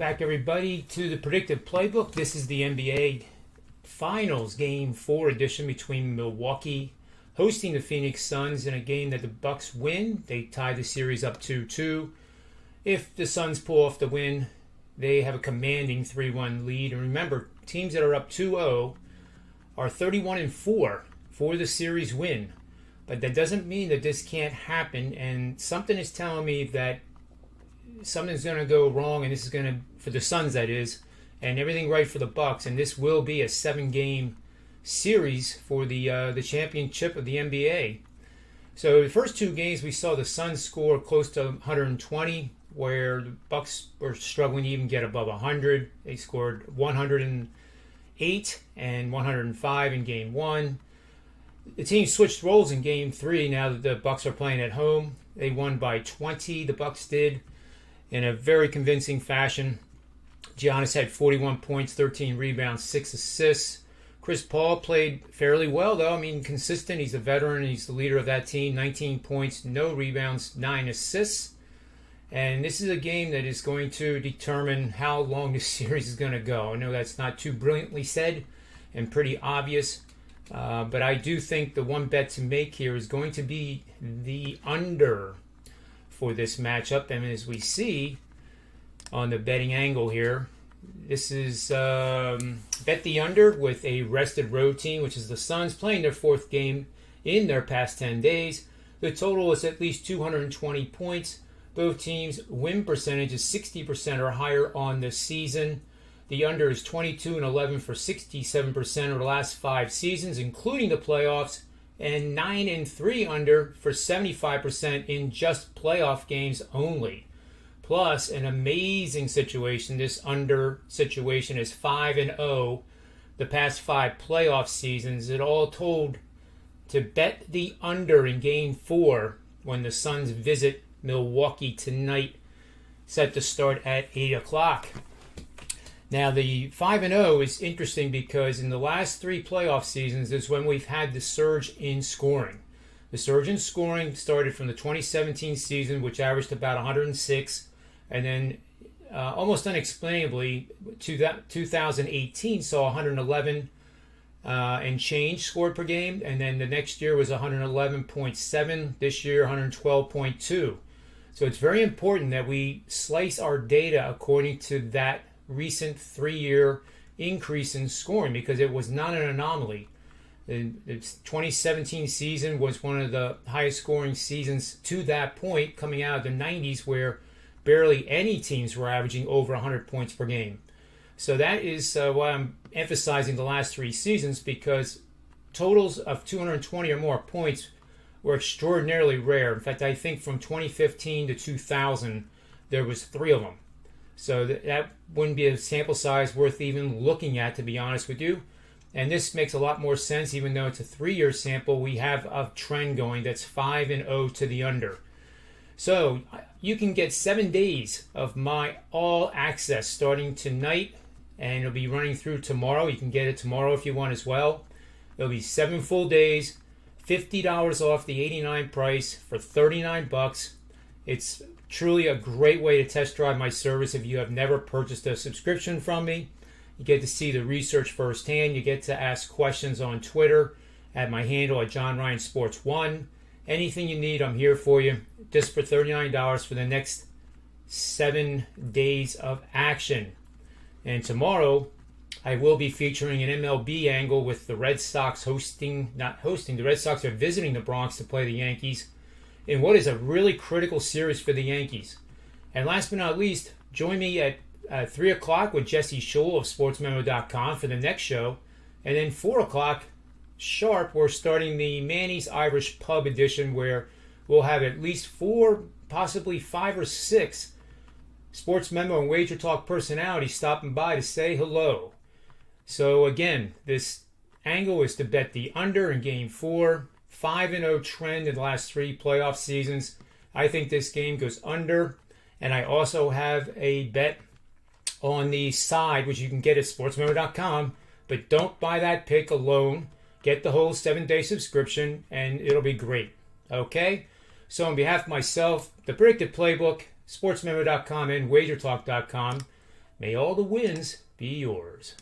back, everybody, to the Predictive Playbook. This is the NBA Finals Game 4 edition between Milwaukee hosting the Phoenix Suns in a game that the Bucks win. They tie the series up 2-2. If the Suns pull off the win, they have a commanding 3-1 lead. And remember, teams that are up 2-0 are 31-4 for the series win. But that doesn't mean that this can't happen. And something is telling me that something's going to go wrong, and this is going to, for the Suns that is, and everything right for the Bucks, and this will be a 7-game series for the championship of the NBA. So the first 2 games we saw the Suns score close to 120, where the Bucks were struggling to even get above 100. They scored 108 and 105 in Game 1. The team switched roles in Game 3 now that the Bucks are playing at home. They won by 20, the Bucks did, in a very convincing fashion. Giannis had 41 points, 13 rebounds, 6 assists. Chris Paul played fairly well, though. I mean, consistent. He's a veteran. He's the leader of that team. 19 points, no rebounds, 9 assists. And this is a game that is going to determine how long this series is going to go. I know that's not too brilliantly said and pretty obvious. But I do think the one bet to make here is going to be the under for this matchup. And as we see on the betting angle here, this is bet the under with a rested road team, which is the Suns, playing their 4th game in their past 10 days. The total is at least 220 points. Both teams' win percentage is 60% or higher on the season. The under is 22-11 for 67% over the last 5 seasons, including the playoffs, and 9-3 under for 75% in just playoff games only. Plus, an amazing situation. This under situation is 5-0 the past 5 playoff seasons. It all told to bet the under in Game 4 when the Suns visit Milwaukee tonight, set to start at 8 o'clock. Now, the 5-0 is interesting because in the last 3 playoff seasons is when we've had the surge in scoring. The surge in scoring started from the 2017 season, which averaged about 106, and then almost unexplainably, 2018 saw 111 and change scored per game, and then the next year was 111.7, this year 112.2. So it's very important that we slice our data according to that recent 3-year increase in scoring, because it was not an anomaly. The 2017 season was one of the highest scoring seasons to that point, coming out of the 90s, where barely any teams were averaging over 100 points per game. So that is why I'm emphasizing the last 3 seasons, because totals of 220 or more points were extraordinarily rare. In fact, I think from 2015 to 2000, there was 3 of them. So that wouldn't be a sample size worth even looking at, to be honest with you. And this makes a lot more sense, even though it's a 3-year sample. We have a trend going that's 5-0 to the under. So you can get 7 days of my all access starting tonight, and it'll be running through tomorrow. You can get it tomorrow if you want as well. It'll be 7 full days, $50 off the $89 price for $39. It's truly a great way to test drive my service if you have never purchased a subscription from me. You get to see the research firsthand. You get to ask questions on Twitter at my handle at JohnRyanSports1. Anything you need, I'm here for you. Just for $39 for the next 7 days of action. And tomorrow, I will be featuring an MLB angle with the Red Sox the Red Sox are visiting the Bronx to play the Yankees in what is a really critical series for the Yankees. And last but not least, join me at 3 o'clock with Jesse Scholl of SportsMemo.com for the next show. And then 4 o'clock sharp, we're starting the Manny's Irish Pub edition, where we'll have at least 4, possibly 5 or 6 Sports Memo and Wager Talk personalities stopping by to say hello. So again, this angle is to bet the under in Game 4. 5-0 trend in the last 3 playoff seasons. I think this game goes under. And I also have a bet on the side, which you can get at sportsmemo.com. But don't buy that pick alone. Get the whole 7-day subscription, and it'll be great. Okay? So on behalf of myself, the Predictive Playbook, sportsmemo.com, and wagertalk.com, May all the wins be yours.